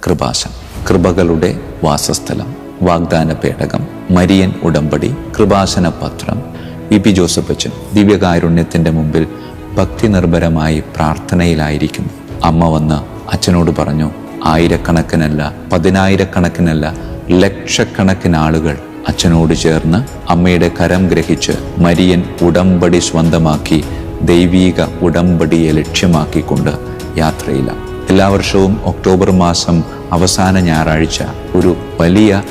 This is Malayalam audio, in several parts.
കൃപാസനം, കൃപകളുടെ വാസസ്ഥലം, വാഗ്ദാന പേടകം, മരിയൻ ഉടമ്പടി, കൃപാസന പത്രം. വി.പി. ജോസഫ് അച്ഛൻ ദിവ്യകാരുണ്യത്തിൻ്റെ മുമ്പിൽ ഭക്തി നിർഭരമായി പ്രാർത്ഥനയിലായിരിക്കുന്നു. അമ്മ വന്ന് അച്ഛനോട് പറഞ്ഞു, ആയിരക്കണക്കിനല്ല, പതിനായിരക്കണക്കിനല്ല, ലക്ഷക്കണക്കിന് ആളുകൾ അച്ഛനോട് ചേർന്ന് അമ്മയുടെ കരം ഗ്രഹിച്ച് മരിയൻ ഉടമ്പടി സ്വന്തമാക്കി ദൈവീക ഉടമ്പടിയെ ലക്ഷ്യമാക്കിക്കൊണ്ട് യാത്രയിലാണ്. എല്ലാ വർഷവും ഒക്ടോബർ മാസം അവസാന ഞായറാഴ്ച ഒരു വലിയ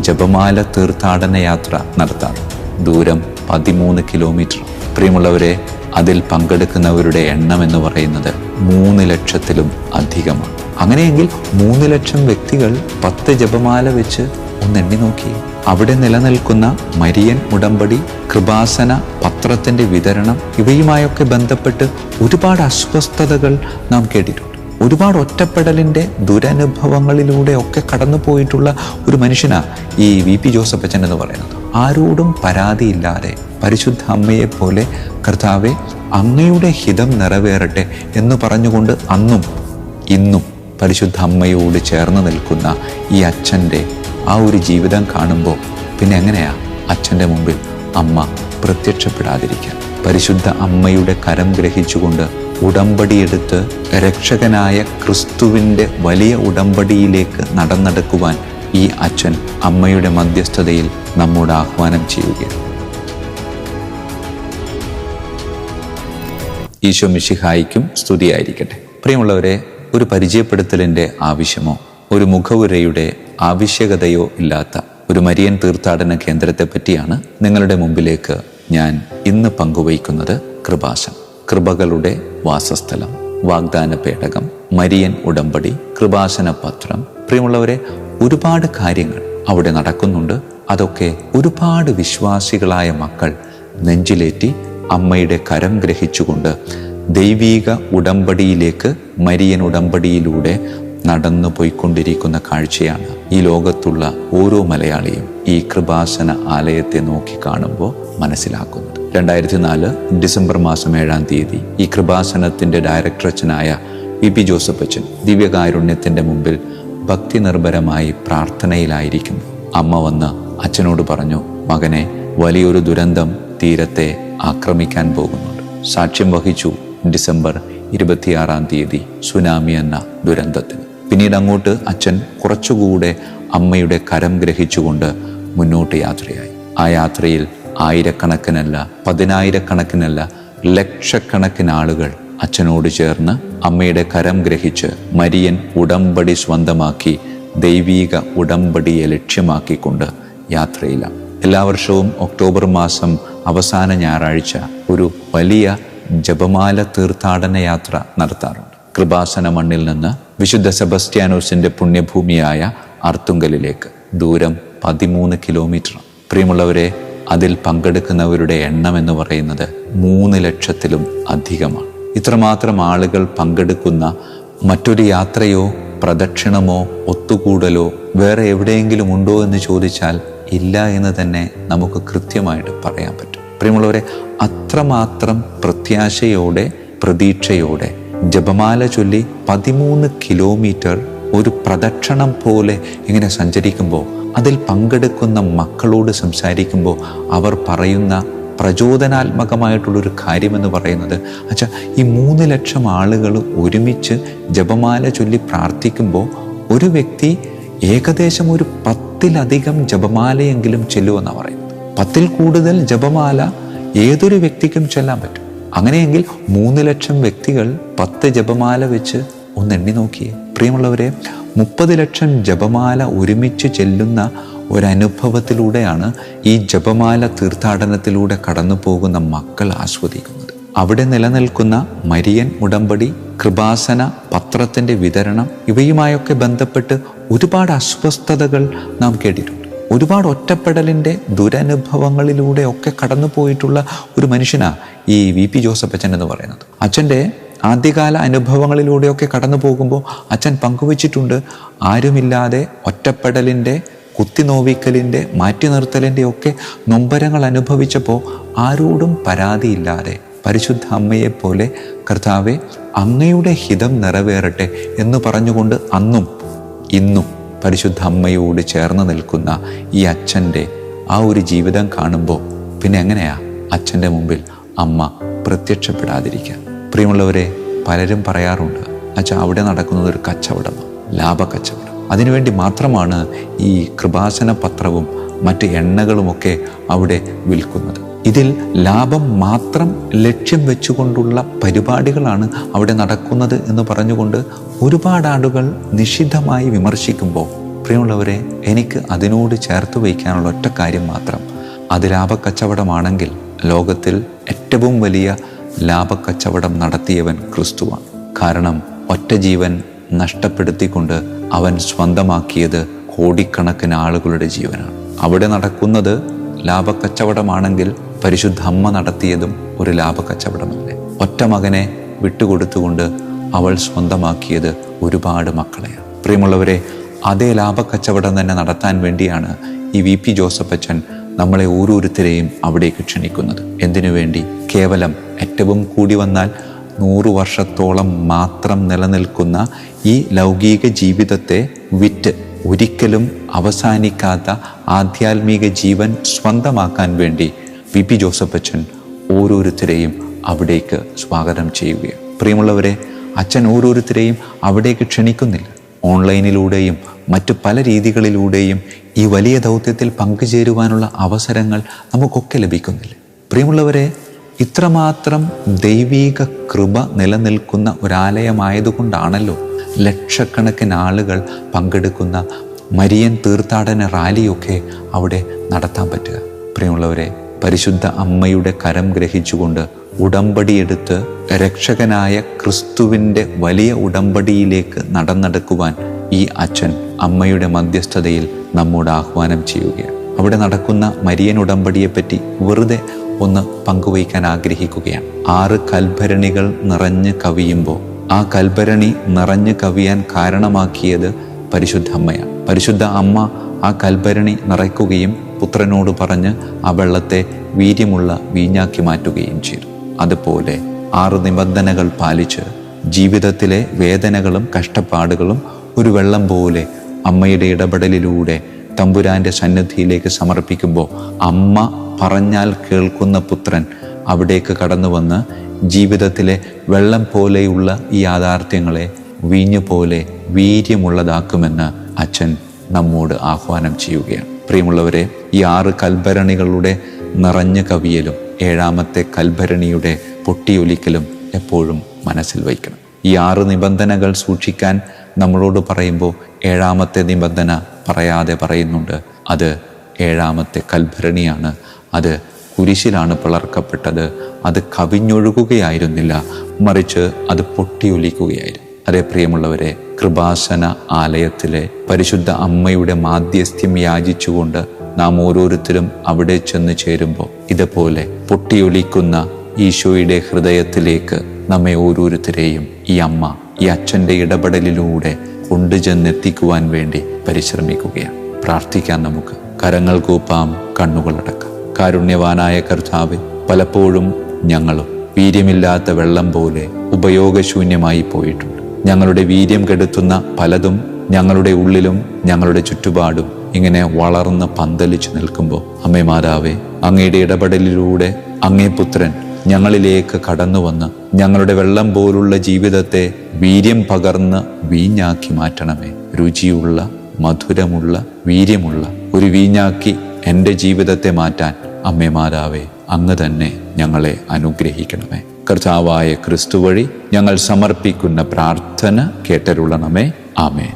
ജപമാല തീർത്ഥാടന യാത്ര നടത്താറ്. ദൂരം 13 കിലോമീറ്റർ. പ്രിയമുള്ളവരെ, അതിൽ പങ്കെടുക്കുന്നവരുടെ എണ്ണം എന്ന് പറയുന്നത് 3 ലക്ഷത്തിലും അധികമാണ്. അങ്ങനെയെങ്കിൽ 3 ലക്ഷം വ്യക്തികൾ 10 ജപമാല വെച്ച് ഒന്നെണ്ണി നോക്കി. അവിടെ നിലനിൽക്കുന്ന മരിയൻ ഉടമ്പടി, കൃപാസന പത്രത്തിൻ്റെ വിതരണം, ഇവയുമായൊക്കെ ബന്ധപ്പെട്ട് ഒരുപാട് അസ്വസ്ഥതകൾ നാം കേട്ടിട്ടുണ്ട്. ഒരുപാട് ഒറ്റപ്പെടലിൻ്റെ ദുരനുഭവങ്ങളിലൂടെ ഒക്കെ കടന്നു പോയിട്ടുള്ള ഒരു മനുഷ്യനാ ഈ വി.പി. ജോസഫ് അച്ഛൻ എന്ന് പറയുന്നത്. ആരോടും പരാതിയില്ലാതെ പരിശുദ്ധ അമ്മയെപ്പോലെ കർത്താവെ അങ്ങയുടെ ഹിതം നിറവേറട്ടെ എന്ന് പറഞ്ഞുകൊണ്ട് അന്നും ഇന്നും പരിശുദ്ധ അമ്മയോട് ചേർന്ന് നിൽക്കുന്ന ഈ അച്ഛൻ്റെ ആ ഒരു ജീവിതം കാണുമ്പോൾ പിന്നെ എങ്ങനെയാ അച്ഛൻ്റെ മുമ്പിൽ അമ്മ പ്രത്യക്ഷപ്പെടാതിരിക്കാൻ? പരിശുദ്ധ അമ്മയുടെ കരം ഗ്രഹിച്ചുകൊണ്ട് ഉടമ്പടിയെടുത്ത് രക്ഷകനായ ക്രിസ്തുവിൻ്റെ വലിയ ഉടമ്പടിയിലേക്ക് നടന്നെടുക്കുവാൻ ഈ അച്ഛൻ അമ്മയുടെ മധ്യസ്ഥതയിൽ നമ്മോട് ആഹ്വാനം ചെയ്യുകയാണ്. ഈശോ മിശിഹായിക്കും സ്തുതിയായിരിക്കട്ടെ. പ്രിയമുള്ളവരെ, ഒരു പരിചയപ്പെടുത്തലിൻ്റെ ആവശ്യമോ ഒരു മുഖവുരയുടെ ആവശ്യകതയോ ഇല്ലാത്ത ഒരു മരിയൻ തീർത്ഥാടന കേന്ദ്രത്തെ പറ്റിയാണ് നിങ്ങളുടെ മുമ്പിലേക്ക് ഞാൻ ഇന്ന് പങ്കുവയ്ക്കുന്നത്. കൃപാസനം, കൃപകളുടെ വാസസ്ഥലം, വാഗ്ദാന പേടകം, മരിയൻ ഉടമ്പടി, കൃപാസന പത്രം. പ്രിയമുള്ളവരെ, ഒരുപാട് കാര്യങ്ങൾ അവിടെ നടക്കുന്നുണ്ട്. അതൊക്കെ ഒരുപാട് വിശ്വാസികളായ മക്കൾ നെഞ്ചിലേറ്റി അമ്മയുടെ കരം ഗ്രഹിച്ചുകൊണ്ട് ദൈവീക ഉടമ്പടിയിലേക്ക്, മരിയൻ ഉടമ്പടിയിലൂടെ നടന്നു പോയിക്കൊണ്ടിരിക്കുന്ന കാഴ്ചയാണ് ഈ ലോകത്തുള്ള ഓരോ മലയാളിയും ഈ കൃപാസന ആലയത്തെ നോക്കി കാണുമ്പോൾ മനസ്സിലാക്കുന്നത്. 2004 ഡിസംബർ മാസം 7-ാം തീയതി ഈ കൃപാസനത്തിൻ്റെ ഡയറക്ടർ അച്ഛനായ വി.പി. ജോസഫ് അച്ഛൻ ദിവ്യകാരുണ്യത്തിൻ്റെ മുമ്പിൽ ഭക്തി നിർഭരമായി പ്രാർത്ഥനയിലായിരിക്കുന്നു. അമ്മ വന്ന് അച്ഛനോട് പറഞ്ഞു, മകനെ, വലിയൊരു ദുരന്തം തീരത്തെ ആക്രമിക്കാൻ പോകുന്നുണ്ട്. സാക്ഷ്യം വഹിച്ചു ഡിസംബർ 26-ാം തീയതി സുനാമി എന്ന ദുരന്തത്തിന്. പിന്നീട് അങ്ങോട്ട് അച്ഛൻ കുറച്ചുകൂടെ അമ്മയുടെ കരം ഗ്രഹിച്ചുകൊണ്ട് മുന്നോട്ട് യാത്രയായി. ആ യാത്രയിൽ ആയിരക്കണക്കിനല്ല, പതിനായിരക്കണക്കിനല്ല, ലക്ഷക്കണക്കിന് ആളുകൾ അച്ഛനോട് ചേർന്ന് അമ്മയുടെ കരം ഗ്രഹിച്ച് മരിയൻ ഉടമ്പടി സ്വന്തമാക്കി ദൈവീക ഉടമ്പടിയെ ലക്ഷ്യമാക്കിക്കൊണ്ട് യാത്രയിലാണ്. എല്ലാ വർഷവും ഒക്ടോബർ മാസം അവസാന ഞായറാഴ്ച ഒരു വലിയ ജപമാല തീർത്ഥാടന യാത്ര നടത്താറുണ്ട്. കൃപാസന മണ്ണിൽ നിന്ന് വിശുദ്ധ സെബസ്ത്യാനോസിന്റെ പുണ്യഭൂമിയായ അർത്തുങ്കലിലേക്ക്. ദൂരം 13 കിലോമീറ്റർ. പ്രിയമുള്ളവരെ, അതിൽ പങ്കെടുക്കുന്നവരുടെ എണ്ണം എന്ന് പറയുന്നത് 3 ലക്ഷത്തിലും അധികമാണ്. ഇത്രമാത്രം ആളുകൾ പങ്കെടുക്കുന്ന മറ്റൊരു യാത്രയോ പ്രദക്ഷിണമോ ഒത്തുകൂടലോ വേറെ എവിടെയെങ്കിലും ഉണ്ടോ എന്ന് ചോദിച്ചാൽ ഇല്ല എന്ന് തന്നെ നമുക്ക് കൃത്യമായിട്ട് പറയാൻ പറ്റും. പ്രിയമുള്ളവരെ, അത്രമാത്രം പ്രത്യാശയോടെ, പ്രതീക്ഷയോടെ ജപമാല ചൊല്ലി 13 കിലോമീറ്റർ ഒരു പ്രദക്ഷിണം പോലെ ഇങ്ങനെ സഞ്ചരിക്കുമ്പോൾ, അതിൽ പങ്കെടുക്കുന്ന മക്കളോട് സംസാരിക്കുമ്പോൾ അവർ പറയുന്ന പ്രചോദനാത്മകമായിട്ടുള്ളൊരു കാര്യമെന്ന് പറയുന്നത്, അച്ഛാ, ഈ 3 ലക്ഷം ആളുകൾ ഒരുമിച്ച് ജപമാല ചൊല്ലി പ്രാർത്ഥിക്കുമ്പോൾ ഒരു വ്യക്തി ഏകദേശം ഒരു 10-ലധികം ജപമാലയെങ്കിലും ചെല്ലുമെന്നാണ് പറയുന്നത്. 10-ൽ കൂടുതൽ ജപമാല ഏതൊരു വ്യക്തിക്കും ചൊല്ലാൻ പറ്റും. അങ്ങനെയെങ്കിൽ 3 ലക്ഷം വ്യക്തികൾ 10 ജപമാല വെച്ച് ഒന്നെണ്ണി നോക്കിയേ. പ്രിയമുള്ളവരെ, 30 ലക്ഷം ജപമാല ഒരുമിച്ച് ചെല്ലുന്ന ഒരനുഭവത്തിലൂടെയാണ് ഈ ജപമാല തീർത്ഥാടനത്തിലൂടെ കടന്നു പോകുന്ന മക്കൾ ആസ്വദിക്കുന്നത്. അവിടെ നിലനിൽക്കുന്ന മരിയൻ ഉടമ്പടി, കൃപാസന പത്രത്തിൻ്റെ വിതരണം, ഇവയുമായൊക്കെ ബന്ധപ്പെട്ട് ഒരുപാട് അസ്വസ്ഥതകൾ നാം കേട്ടിട്ടുണ്ട്. ഒരുപാട് ഒറ്റപ്പെടലിൻ്റെ ദുരനുഭവങ്ങളിലൂടെ ഒക്കെ കടന്നു പോയിട്ടുള്ള ഒരു മനുഷ്യനാ ഈ വി.പി. ജോസഫ് അച്ഛൻ എന്ന് പറയുന്നത്. അച്ഛൻ്റെ ആദ്യകാല അനുഭവങ്ങളിലൂടെയൊക്കെ കടന്നു പോകുമ്പോൾ അച്ഛൻ പങ്കുവച്ചിട്ടുണ്ട്, ആരുമില്ലാതെ ഒറ്റപ്പെടലിൻ്റെ, കുത്തിനോവിക്കലിൻ്റെ, മാറ്റി നിർത്തലിൻ്റെ ഒക്കെ നൊമ്പരങ്ങൾ അനുഭവിച്ചപ്പോൾ ആരോടും പരാതിയില്ലാതെ പരിശുദ്ധ അമ്മയെപ്പോലെ കർത്താവെ അങ്ങയുടെ ഹിതം നിറവേറട്ടെ എന്ന് പറഞ്ഞുകൊണ്ട് അന്നും ഇന്നും പരിശുദ്ധ അമ്മയോട് ചേർന്ന് നിൽക്കുന്ന ഈ അച്ഛൻ്റെ ആ ഒരു ജീവിതം കാണുമ്പോൾ പിന്നെ എങ്ങനെയാ അച്ഛൻ്റെ മുമ്പിൽ അമ്മ പ്രത്യക്ഷപ്പെടാതിരിക്കുക? പ്രിയമുള്ളവരെ, പലരും പറയാറുണ്ട്, അച്ഛാ അവിടെ നടക്കുന്നത് ഒരു കച്ചവടമാണ്, ലാഭക്കച്ചവടം. അതിനുവേണ്ടി മാത്രമാണ് ഈ കൃപാസന പത്രവും മറ്റ് എണ്ണകളുമൊക്കെ അവിടെ വിൽക്കുന്നത്. ഇതിൽ ലാഭം മാത്രം ലക്ഷ്യം വെച്ചുകൊണ്ടുള്ള പരിപാടികളാണ് അവിടെ നടക്കുന്നത് എന്ന് പറഞ്ഞുകൊണ്ട് ഒരുപാട് ആളുകൾ നിശിതമായി വിമർശിക്കുമ്പോൾ, പ്രിയമുള്ളവരെ, എനിക്ക് അതിനോട് ചേർത്ത് വയ്ക്കാനുള്ള ഒറ്റ കാര്യം മാത്രം, അത് ലാഭക്കച്ചവടമാണെങ്കിൽ ലോകത്തിൽ ഏറ്റവും വലിയ ലാഭക്കച്ചവടം നടത്തിയവൻ ക്രിസ്തുവാണ്. കാരണം ഒറ്റ ജീവൻ നഷ്ടപ്പെടുത്തിക്കൊണ്ട് അവൻ സ്വന്തമാക്കിയത് കോടിക്കണക്കിന് ആളുകളുടെ ജീവനാണ്. അവിടെ നടക്കുന്നത് ലാഭക്കച്ചവടമാണെങ്കിൽ പരിശുദ്ധ അമ്മ നടത്തിയതും ഒരു ലാഭക്കച്ചവടമല്ലേ? ഒറ്റ മകനെ വിട്ടുകൊടുത്തുകൊണ്ട് അവൾ സ്വന്തമാക്കിയത് ഒരുപാട് മക്കളെയാണ്. പ്രിയമുള്ളവരെ, അതേ ലാഭക്കച്ചവടം തന്നെ നടത്താൻ വേണ്ടിയാണ് ഈ വി പി ജോസഫ് അച്ഛൻ നമ്മളെ ഓരോരുത്തരെയും അവിടേക്ക് ക്ഷണിക്കുന്നത്. എന്തിനു വേണ്ടി? കേവലം ഏറ്റവും കൂടി വന്നാൽ 100 വർഷത്തോളം മാത്രം നിലനിൽക്കുന്ന ഈ ലൗകിക ജീവിതത്തെ വിറ്റ് ഒരിക്കലും അവസാനിക്കാത്ത ആധ്യാത്മിക ജീവൻ സ്വന്തമാക്കാൻ വേണ്ടി വി പി ജോസഫ് അച്ഛൻ ഓരോരുത്തരെയും അവിടേക്ക് സ്വാഗതം ചെയ്യുകയാണ്. പ്രിയമുള്ളവരെ, അച്ഛൻ ഓരോരുത്തരെയും അവിടേക്ക് ക്ഷണിക്കുന്നില്ല. ഓൺലൈനിലൂടെയും മറ്റു പല രീതികളിലൂടെയും ഈ വലിയ ദൗത്യത്തിൽ പങ്കുചേരുവാനുള്ള അവസരങ്ങൾ നമുക്കൊക്കെ ലഭിക്കുന്നില്ല. പ്രിയമുള്ളവരെ, ഇത്രമാത്രം ദൈവീക കൃപ നിലനിൽക്കുന്ന ഒരാലയമായതുകൊണ്ടാണല്ലോ ലക്ഷക്കണക്കിന് ആളുകൾ പങ്കെടുക്കുന്ന മരിയൻ തീർത്ഥാടന റാലിയൊക്കെ അവിടെ നടത്താൻ പറ്റുക. പ്രിയമുള്ളവരെ, പരിശുദ്ധ അമ്മയുടെ കരം ഗ്രഹിച്ചുകൊണ്ട് ഉടമ്പടിയെടുത്ത് രക്ഷകനായ ക്രിസ്തുവിൻ്റെ വലിയ ഉടമ്പടിയിലേക്ക് നടന്നെടുക്കുവാൻ ഈ അച്ഛൻ അമ്മയുടെ മധ്യസ്ഥതയിൽ നമ്മോട് ആഹ്വാനം ചെയ്യുകയാണ്. അവിടെ നടക്കുന്ന മരിയൻ ഉടമ്പടിയെപ്പറ്റി വെറുതെ ഒന്ന് പങ്കുവയ്ക്കാൻ ആഗ്രഹിക്കുകയാണ്. 6 കൽഭരണികൾ നിറഞ്ഞ് കവിയുമ്പോൾ ആ കൽഭരണി നിറഞ്ഞ് കവിയാൻ കാരണമാക്കിയത് പരിശുദ്ധ അമ്മയാണ്. പരിശുദ്ധ അമ്മ ആ കൽഭരണി നിറയ്ക്കുകയും പുത്രനോട് പറഞ്ഞ് ആ വെള്ളത്തെ വീര്യമുള്ള വീഞ്ഞാക്കി മാറ്റുകയും ചെയ്തു. അതുപോലെ 6 നിബന്ധനകൾ പാലിച്ച് ജീവിതത്തിലെ വേദനകളും കഷ്ടപ്പാടുകളും ഒരു വെള്ളം പോലെ അമ്മയുടെ ഇടപെടലിലൂടെ തമ്പുരാൻ്റെ സന്നിധിയിലേക്ക് സമർപ്പിക്കുമ്പോൾ അമ്മ പറഞ്ഞാൽ കേൾക്കുന്ന പുത്രൻ അവിടേക്ക് കടന്നു വന്ന് ജീവിതത്തിലെ വെള്ളം പോലെയുള്ള ഈ യാഥാർത്ഥ്യങ്ങളെ വീഞ്ഞു പോലെ വീര്യമുള്ളതാക്കുമെന്ന് അച്ഛൻ നമ്മോട് ആഹ്വാനം ചെയ്യുകയാണ്. പ്രിയമുള്ളവരെ, ഈ 6 കൽഭരണികളുടെ നിറഞ്ഞ കവിയലും 7ാമത്തെ കൽഭരണിയുടെ പൊട്ടിയൊലിക്കലും എപ്പോഴും മനസ്സിൽ വയ്ക്കണം. ഈ 6 നിബന്ധനകൾ സൂക്ഷിക്കാൻ നമ്മളോട് പറയുമ്പോൾ 7ാമത്തെ നിബന്ധന പറയാതെ പറയുന്നുണ്ട്. അത് 7ാമത്തെ കൽഭരണിയാണ്. അത് കുരിശിലാണ് പിളർക്കപ്പെട്ടത്. അത് കവിഞ്ഞൊഴുകുകയായിരുന്നില്ല, മറിച്ച് അത് പൊട്ടിയൊലിക്കുകയായിരുന്നു. അതേ പ്രിയമുള്ളവരെ, കൃപാസന ആലയത്തിലെ പരിശുദ്ധ അമ്മയുടെ മാധ്യസ്ഥ്യം യാചിച്ചുകൊണ്ട് നാം ഓരോരുത്തരും അവിടെ ചെന്ന് ചേരുമ്പോൾ ഇതുപോലെ പൊട്ടിയൊലിക്കുന്ന ഈശോയുടെ ഹൃദയത്തിലേക്ക് നമ്മെ ഓരോരുത്തരെയും ഈ അമ്മ, ഈ അച്ഛൻ്റെ ഇടപെടലിലൂടെ കൊണ്ടുചെന്നെത്തിക്കുവാൻ വേണ്ടി പരിശ്രമിക്കുകയാണ്. പ്രാർത്ഥിക്കാൻ നമുക്ക്. കരങ്ങൾ കൂപ്പാം, കണ്ണുകളടക്കാം. കാരുണ്യവാനായ കർത്താവേ, പലപ്പോഴും ഞങ്ങളും വീര്യമില്ലാത്ത വെള്ളം പോലെ ഉപയോഗശൂന്യമായി പോയിട്ടുണ്ട്. ഞങ്ങളുടെ വീര്യം കെടുത്തുന്ന പലതും ഞങ്ങളുടെ ഉള്ളിലും ഞങ്ങളുടെ ചുറ്റുപാടും ഇങ്ങനെ വളർന്ന് പന്തലിച്ചു നിൽക്കുമ്പോൾ അമ്മേ മാതാവേ, അങ്ങയുടെ ഇടപെടലിലൂടെ അങ്ങേ പുത്രൻ ഞങ്ങളിലേക്ക് കടന്നു വന്ന് ഞങ്ങളുടെ വെള്ളം പോലുള്ള ജീവിതത്തെ വീര്യം പകർന്ന് വീഞ്ഞാക്കി മാറ്റണമേ. രുചിയുള്ള, മധുരമുള്ള, വീര്യമുള്ള ഒരു വീഞ്ഞാക്കി എൻ്റെ ജീവിതത്തെ മാറ്റാൻ അമ്മേ മാതാവേ, അങ്ങ് തന്നെ ഞങ്ങളെ അനുഗ്രഹിക്കണമേ. കർത്താവായ ക്രിസ്തു വഴി ഞങ്ങൾ സമർപ്പിക്കുന്ന പ്രാർത്ഥന കേട്ടരുളണമേ. ആമേൻ.